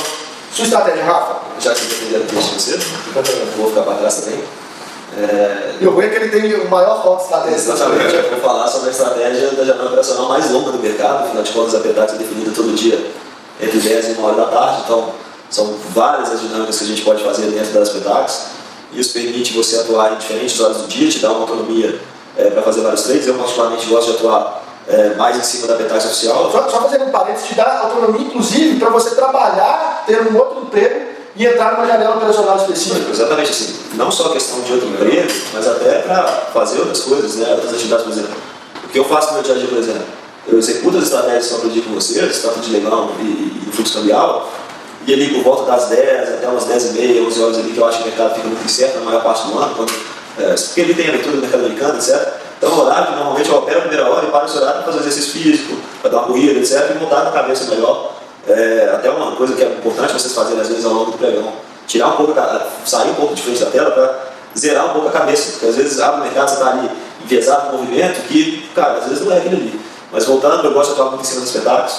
Sua estratégia, Rafa? Já que você defendeu o peixe você, eu vou ficar para trás também. E o ruim é que ele tem o maior foco de estratégia. Exatamente, eu vou falar sobre a estratégia da janela operacional mais longa do mercado. Afinal de contas, a PETAX é definida todo dia entre 10 e 1 hora da tarde, então são várias as dinâmicas que a gente pode fazer dentro das PETAX. Isso permite você atuar em diferentes horas do dia, te dá uma autonomia para fazer vários trades. Eu particularmente gosto de atuar mais em cima da PETAX oficial. Só fazendo um parênteses, te dá autonomia inclusive para você trabalhar, ter um outro emprego e entrar numa janela operacional específica. Exatamente assim, não só a questão de outro emprego, mas até para fazer outras coisas, né, outras atividades, por exemplo. O que eu faço no meu dia a dia, por exemplo, eu executo as estratégias que eu aprendi com vocês, tanto de leilão e fluxo cambial, e ali por volta das 10 até umas 10h30, 11 horas ali, que eu acho que o mercado fica muito incerto na maior parte do ano, porque ele tem a leitura do mercado americano, etc. Então, o horário que normalmente eu opero a primeira hora e paro esse horário para fazer exercício físico, para dar uma corrida, etc., e montar na cabeça melhor. Até uma coisa que é importante vocês fazerem às vezes ao longo do pregão, sair um pouco de frente da tela para zerar um pouco a cabeça, porque às vezes abre o mercado, você está ali enviesado no movimento que, cara, às vezes não é aquilo ali. Mas voltando, eu gosto de atuar muito em cima dos espetáculos,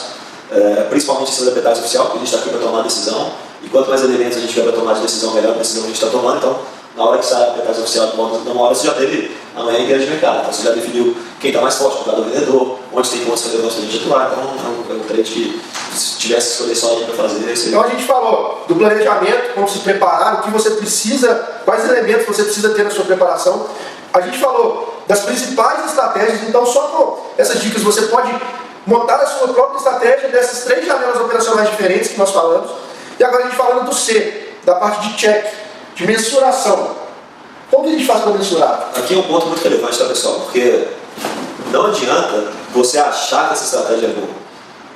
principalmente em cima da pedágio oficial, porque a gente está aqui para tomar decisão, e quanto mais elementos a gente tiver para tomar de decisão, melhor a decisão a gente está tomando. Então, na hora que sai a pedágio oficial, numa hora você já teve amanhã em guerra de mercado, então você já definiu quem está mais forte, comprador ou vendedor, onde tem pontos relevantes para a gente atuar. Então, é um trade que, se tivesse escolher só aí para fazer, seria... Então a gente falou do planejamento, como se preparar, o que você precisa, quais elementos você precisa ter na sua preparação. A gente falou das principais estratégias, então só com essas dicas você pode montar a sua própria estratégia dessas 3 janelas operacionais diferentes que nós falamos. E agora a gente falando do C, da parte de check, de mensuração. Como que a gente faz para mensurar? Aqui é um ponto muito relevante, tá, pessoal? Porque não adianta você achar que essa estratégia é boa.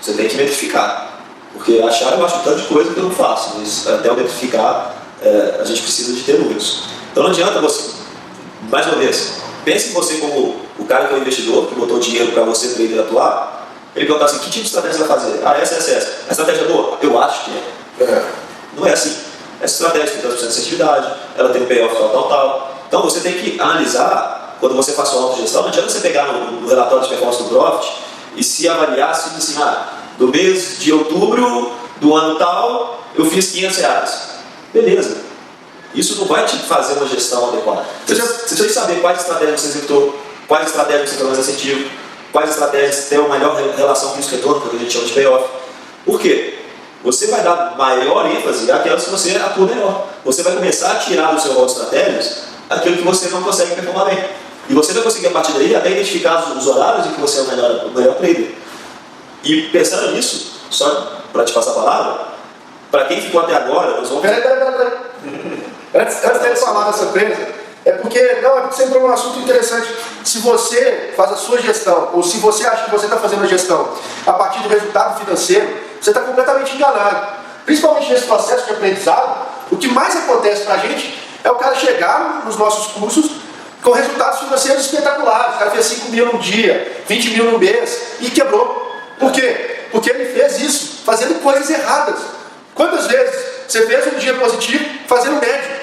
Você tem que metrificar. Porque achar eu acho um tanto de coisa que eu não faço, mas até eu metrificar, a gente precisa de ter números. Então não adianta você, mais uma vez, pense em você como o cara que é o investidor, que botou dinheiro para você trader atuar. Ele perguntar assim, que tipo de estratégia você vai fazer? Ah, essa. A estratégia é boa? Eu acho que é. Não é assim. Essa estratégia tem 3% de assertividade, ela tem um payoff tal. Então você tem que analisar, quando você faz sua autogestão, não adianta você pegar no relatório de performance do Profit e se avaliar assim, do mês de outubro do ano tal, eu fiz R$500. Beleza. Isso não vai te fazer uma gestão adequada. Você tem que saber quais estratégias você executou, quais estratégias você foi mais assertivo, quais estratégias têm uma melhor relação com risco-retorno, que a gente chama de payoff. Por quê? Você vai dar maior ênfase àquelas que você atua melhor. Você vai começar a tirar do seu rol de estratégias aquilo que você não consegue performar bem. E você vai conseguir, a partir daí, até identificar os horários em que você é o melhor trader. E pensando nisso, só para te passar a palavra, para quem ficou até agora, nós vamos... Peraí. Antes dele falar dessa empresa, é porque sempre é um assunto interessante. Se você faz a sua gestão, ou se você acha que você está fazendo a gestão a partir do resultado financeiro, você está completamente enganado. Principalmente nesse processo de aprendizado, o que mais acontece para a gente é o cara chegar nos nossos cursos com resultados financeiros espetaculares. O cara fez 5 mil num dia, 20 mil num mês e quebrou. Por quê? Porque ele fez isso fazendo coisas erradas. Quantas vezes você fez um dia positivo fazendo médio?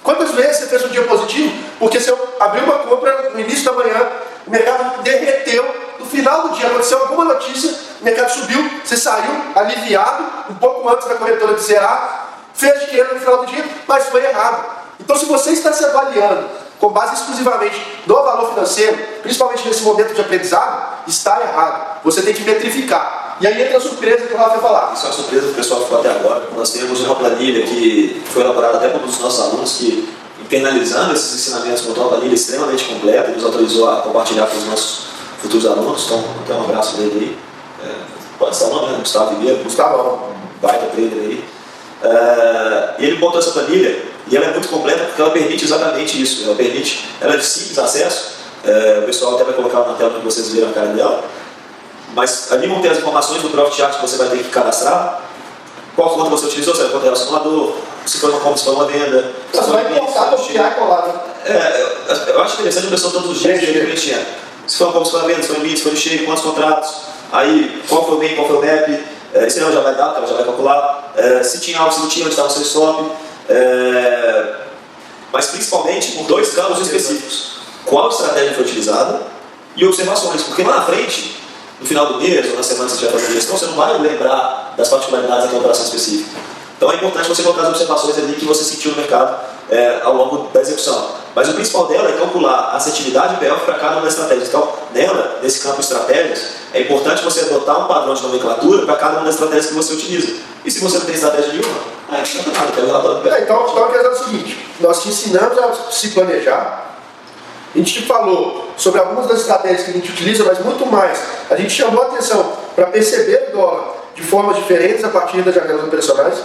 Quantas vezes você fez um dia positivo porque você abriu uma compra no início da manhã, o mercado derreteu, no final do dia aconteceu alguma notícia, o mercado subiu, você saiu aliviado, um pouco antes da corretora de zerar, fez dinheiro no final do dia, mas foi errado. Então se você está se avaliando com base exclusivamente no valor financeiro, principalmente nesse momento de aprendizado, está errado. Você tem que metrificar. E aí entra a surpresa que o Rafa vai falar. Isso é uma surpresa que o pessoal ficou até agora. Nós temos uma planilha que foi elaborada até por um dos nossos alunos que, internalizando esses ensinamentos, montou uma planilha extremamente completa e nos autorizou a compartilhar com os nossos futuros alunos. Então, até um abraço dele aí. Pode estar o nome, né? Gustavo Ribeiro. Gustavo, baita trader aí. E ele montou essa planilha e ela é muito completa porque ela permite exatamente isso. Ela é de simples acesso. O pessoal até vai colocar na tela para vocês verem a cara dela. Mas ali vão ter as informações do Profit Chart que você vai ter que cadastrar. Qual conta você utilizou, se é conta relacionador, se foi uma compra, se foi uma venda. Você vai importar, copiar e colar. Eu acho interessante a pessoa todos os dias preenchendo. Se foi uma compra, se foi uma venda, se foi um lead, se foi um cheio, quantos contratos, aí qual foi o main, qual foi o map, isso ela já vai dar, ela já vai calcular. Se tinha algo, se não tinha, onde estava o seu stop. Mas principalmente por 2 campos específicos. Qual estratégia foi utilizada e observações, porque lá na frente, no final do mês ou na semana que você estiver fazendo gestão, você não vai lembrar das particularidades daquela operação específica. Então é importante você colocar as observações ali que você sentiu no mercado ao longo da execução. Mas o principal dela é calcular a assertividade e payoff para cada uma das estratégias. Então, nela, nesse campo estratégias, é importante você adotar um padrão de nomenclatura para cada uma das estratégias que você utiliza. E se você não tem estratégia nenhuma, não adianta nada, tem o relatório do payoff. Então a questão é o seguinte, nós te ensinamos a se planejar. A gente te falou sobre algumas das estratégias que a gente utiliza, mas muito mais. A gente chamou a atenção para perceber o dólar de formas diferentes a partir das janelas operacionais.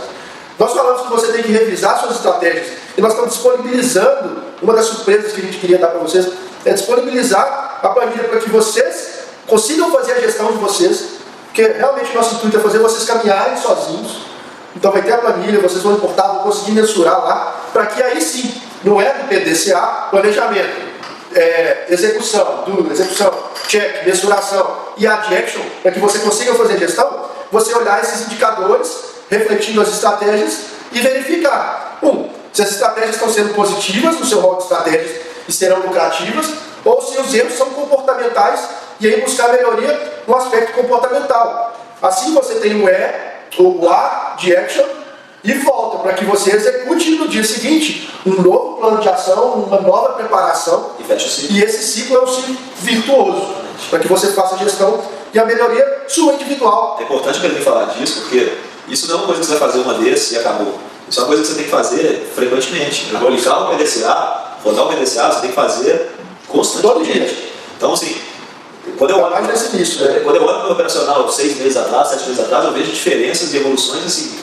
Nós falamos que você tem que revisar suas estratégias e nós estamos disponibilizando, uma das surpresas que a gente queria dar para vocês, é disponibilizar a planilha para que vocês consigam fazer a gestão de vocês, porque realmente o nosso intuito é fazer vocês caminharem sozinhos. Então vai ter a planilha, vocês vão importar, vão conseguir mensurar lá, para que aí sim, no PDCA, planejamento, execução, check, mensuração e adjection, para que você consiga fazer gestão, você olhar esses indicadores, refletindo as estratégias e verificar, se as estratégias estão sendo positivas no seu rol de estratégias e serão lucrativas, ou se os erros são comportamentais e aí buscar melhoria no aspecto comportamental. Assim você tem o E, ou o A de action, e volta para que você execute no dia seguinte um novo plano de ação, uma nova preparação. E fecha o ciclo. E esse ciclo é um ciclo virtuoso, para que você faça a gestão e a melhoria sua individual. É importante para mim falar disso, porque isso não é uma coisa que você vai fazer uma vez e acabou. Isso é uma coisa que você tem que fazer frequentemente. Eu vou ligar o PDCA, rodar o PDCA, você tem que fazer constantemente. Então, assim, quando eu olho para o meu operacional 6 meses atrás, 7 meses atrás, eu vejo diferenças e evoluções assim,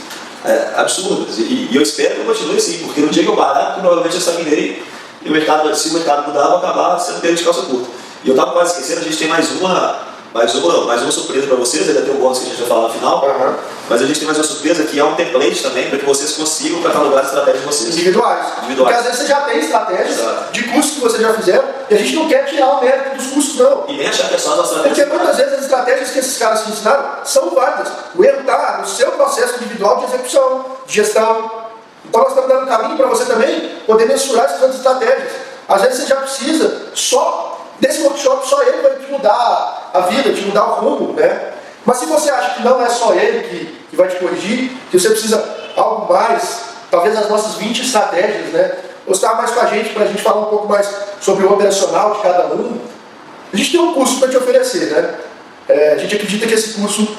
absurdas. E eu espero que eu continue assim, porque no dia que eu parar, provavelmente eu estagnei e o mercado, se o mercado mudar, eu vou acabar sendo pego de calça curta. E eu estava quase esquecendo, a gente tem mais uma surpresa para vocês, ainda tem um bônus que a gente vai falar no final, mas a gente tem mais uma surpresa que é um template também para que vocês consigam catalogar as estratégias de vocês. Individuais. Porque às vezes você já tem estratégias de cursos que você já fizeram e a gente não quer tirar o mérito dos cursos, não. E nem achar que é só as estratégias. Porque muitas vezes as estratégias que esses caras te ensinaram são válidas. O erro está no seu processo individual de execução, de gestão. Então nós estamos dando caminho para você também poder mensurar essas outras estratégias. Às vezes você já precisa desse workshop, só ele vai te mudar a vida, te mudar o rumo, né? Mas se você acha que não é só ele que vai te corrigir, que você precisa algo mais, talvez as nossas 20 estratégias, né? Ou estar mais com a gente para a gente falar um pouco mais sobre o operacional de cada um. A gente tem um curso para te oferecer, né? A gente acredita que esse curso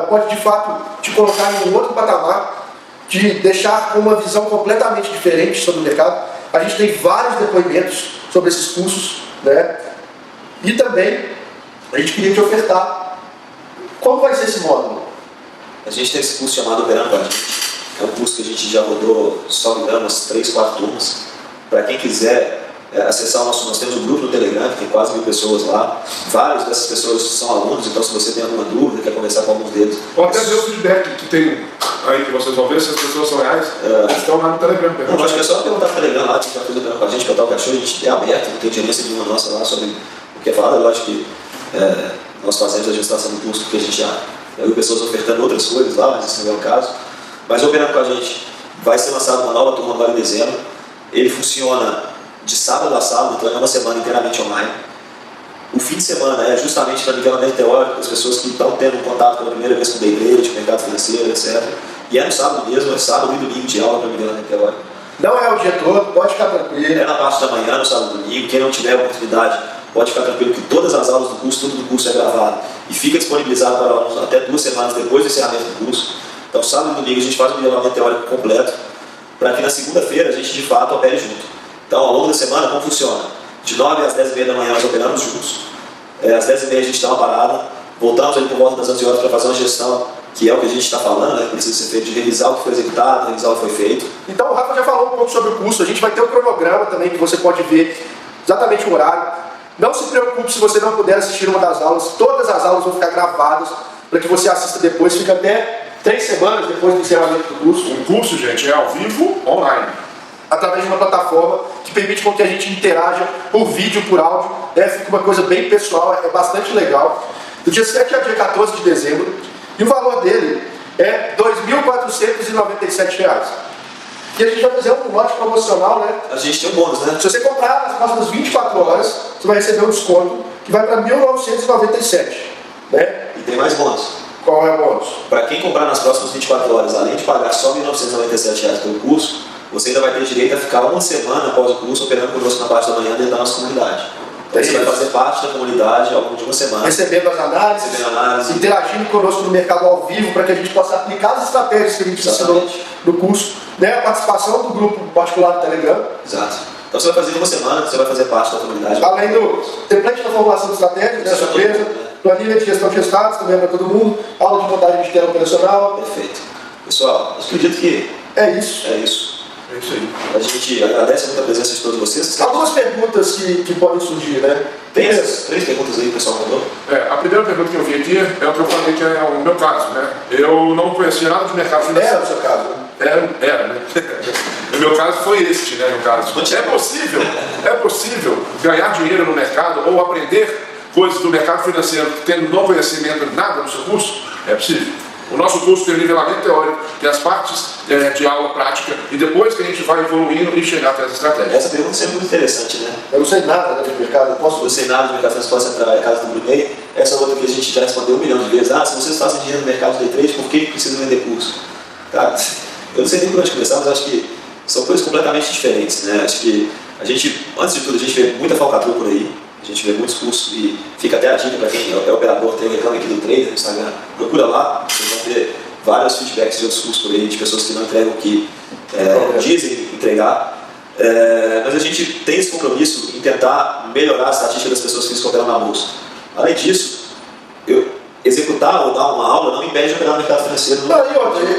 pode de fato te colocar em um outro patamar, te deixar com uma visão completamente diferente sobre o mercado. A gente tem vários depoimentos sobre esses cursos, né? E também a gente queria te ofertar. Como vai ser esse módulo? A gente tem esse curso chamado Operando com a Gente. É um curso que a gente já rodou, só me engano, umas 3, 4 turmas. Para quem quiser acessar nós temos um grupo no Telegram, que tem quase 1000 pessoas lá. Várias dessas pessoas são alunos, então se você tem alguma dúvida, quer conversar com alguns deles. Ou até ver o feedback que tem aí que vocês vão ver, se as pessoas são reais, eles estão lá no Telegram. Não, acho que é só perguntar no Telegram lá, que já fez Operando com a Gente, botar o cachorro, a gente é aberto, não tem gerência nenhuma nossa lá sobre o que é falado. Eu acho que nós fazemos a gestação do curso porque a gente já viu pessoas ofertando outras coisas lá, mas isso não é o caso. Mas Operando com a Gente vai ser lançado uma nova turma agora em dezembro. Ele funciona de sábado a sábado, então é uma semana inteiramente online. O fim de semana é justamente para nivelamento teórico, as pessoas que estão tendo um contato pela primeira vez com o day trade, com o mercado financeiro, etc. E é no sábado mesmo, é sábado e domingo de aula para nivelamento teórico. Não é o dia todo, pode ficar tranquilo. É na parte da manhã, no sábado e domingo. Quem não tiver oportunidade, pode ficar tranquilo que todas as aulas do curso, tudo do curso é gravado e fica disponibilizado para alunos até 2 semanas depois do encerramento do curso. Então, sábado e domingo a gente faz um nivelamento teórico completo para que na segunda-feira a gente de fato opere junto. Então, ao longo da semana, como funciona? De 9 às 10h30 da manhã nós operamos juntos. Às 10h30 a gente dá uma parada, voltamos ali por volta das 11 horas para fazer uma gestão, que é o que a gente está falando, né? Que precisa ser feito, de revisar o que foi executado, revisar o que foi feito. Então o Rafa já falou um pouco sobre o curso, a gente vai ter um cronograma também que você pode ver exatamente o horário. Não se preocupe se você não puder assistir uma das aulas, todas as aulas vão ficar gravadas para que você assista depois, fica até 3 semanas depois do encerramento do curso. O curso, gente, é ao vivo, online. Através de uma plataforma que permite com que a gente interaja por vídeo, por áudio, fica uma coisa bem pessoal, é bastante legal. Do dia 7 ao dia 14 de dezembro, e o valor dele é R$ 2.497. E a gente vai fazer um lote promocional, né? A gente tem um bônus, né? Se você comprar nas próximas 24 horas, você vai receber um desconto que vai para R$ 1.997, né? E tem mais bônus. Qual é o bônus? Para quem comprar nas próximas 24 horas, além de pagar só R$ 1.997 pelo curso, você ainda vai ter direito a ficar uma semana após o curso operando conosco na parte da manhã dentro da nossa comunidade. Então você vai fazer parte da comunidade ao longo de uma semana. Recebendo as análises, interagindo conosco no mercado ao vivo para que a gente possa aplicar as estratégias que a gente ensinou no curso. Né? A participação do grupo particular do Telegram. Exato. Então você vai fazer uma semana, você vai fazer parte da comunidade. Além do template da formulação de estratégias, né, surpresa, planilha de gestão de resultados, também para todo mundo, aula de montagem de sistema operacional. Perfeito. Pessoal, eu acredito que é isso. É isso. É isso aí. A gente agradece muito a presença de todos vocês. Algumas perguntas que podem surgir, né? Tem essas 3 perguntas aí que o pessoal mandou? A primeira pergunta que eu vi aqui é o que eu falei que é o meu caso, né? Eu não conhecia nada de mercado financeiro. Era o seu caso? Era, né? O meu caso foi este, né? No caso. É possível ganhar dinheiro no mercado ou aprender coisas do mercado financeiro tendo não conhecimento nada no seu curso? É possível. O nosso curso tem o nivelamento teórico, tem as partes de aula prática, e depois que a gente vai evoluindo e chegar até as estratégias. Essa pergunta é muito interessante, né? Eu não sei nada do mercado, Eu não sei nada do mercado financeiro, posso entrar na casa do Brunei. Essa outra que a gente já respondeu 1 milhão de vezes. Se vocês fazem dinheiro no mercado de day trade, por que precisam vender curso? Cara, eu não sei nem por onde começar, mas acho que são coisas completamente diferentes, né? Acho que a gente, antes de tudo, a gente vê muita falcatrua por aí, a gente vê muitos cursos e fica até a dica para quem é operador, tem o reclame aqui do trader no Instagram, procura lá, vocês vão ter vários feedbacks de outros cursos por aí, de pessoas que não entregam o que dizem entregar. Mas a gente tem esse compromisso em tentar melhorar a estatística das pessoas que operam na bolsa. Além disso, executar ou dar uma aula não impede de operar no mercado financeiro.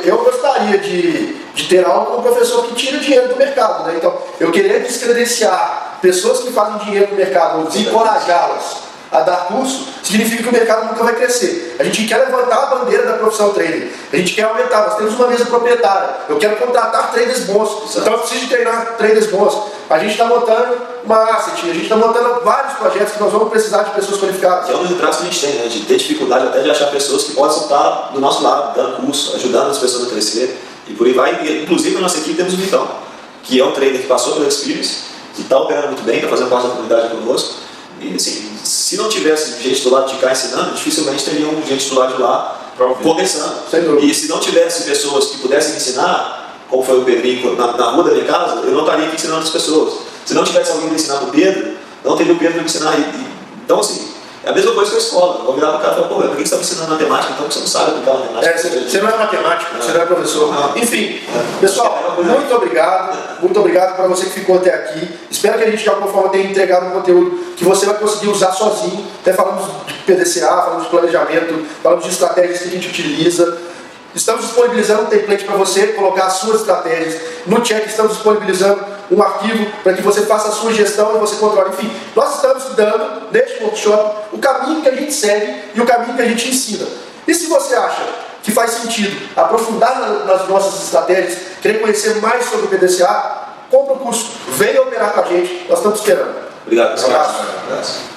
Eu gostaria de ter aula com um professor que tira dinheiro do mercado, né? Então, eu queria descredenciar pessoas que fazem dinheiro no mercado, ou encorajá-las a dar curso, significa que o mercado nunca vai crescer. A gente quer levantar a bandeira da profissão trader, a gente quer aumentar, nós temos uma mesa proprietária, eu quero contratar traders bons, então eu preciso treinar traders bons. A gente está montando uma asset, a gente está montando vários projetos que nós vamos precisar de pessoas qualificadas. Que é um dos traços que a gente tem, né? De ter dificuldade até de achar pessoas que possam estar do nosso lado, dando curso, ajudando as pessoas a crescer, e por aí vai. Inclusive na nossa equipe temos o Vitão, que é um trader que passou pela Experience, que está operando muito bem, está fazendo parte da comunidade conosco. E assim, se não tivesse gente do lado de cá ensinando, dificilmente teriam gente do lado de lá começando. E se não tivesse pessoas que pudessem ensinar, como foi o Pedrinho na rua da minha casa, eu não estaria aqui ensinando as pessoas. Se não tivesse alguém para ensinar para o Pedro, não teria o Pedro para me ensinar. Então assim, é a mesma coisa que a escola. Eu vou virar para o cara e falar, pô, por que você está me ensinando matemática? Então você não sabe aplicar matemática. Você não é matemático, você não é professor. Enfim, pessoal, muito obrigado para você que ficou até aqui. Espero que a gente de alguma forma tenha entregado um conteúdo que você vai conseguir usar sozinho. Até falamos de PDCA, falamos de planejamento, falamos de estratégias que a gente utiliza. Estamos disponibilizando um template para você colocar as suas estratégias. No chat estamos disponibilizando um arquivo para que você faça a sua gestão e você controle. Enfim, nós estamos dando, neste workshop, o caminho que a gente segue e o caminho que a gente ensina. E se você acha que faz sentido aprofundar nas nossas estratégias, querer conhecer mais sobre o PDCA, compra o curso, venha operar com a gente, nós estamos esperando. Obrigado. Um abraço.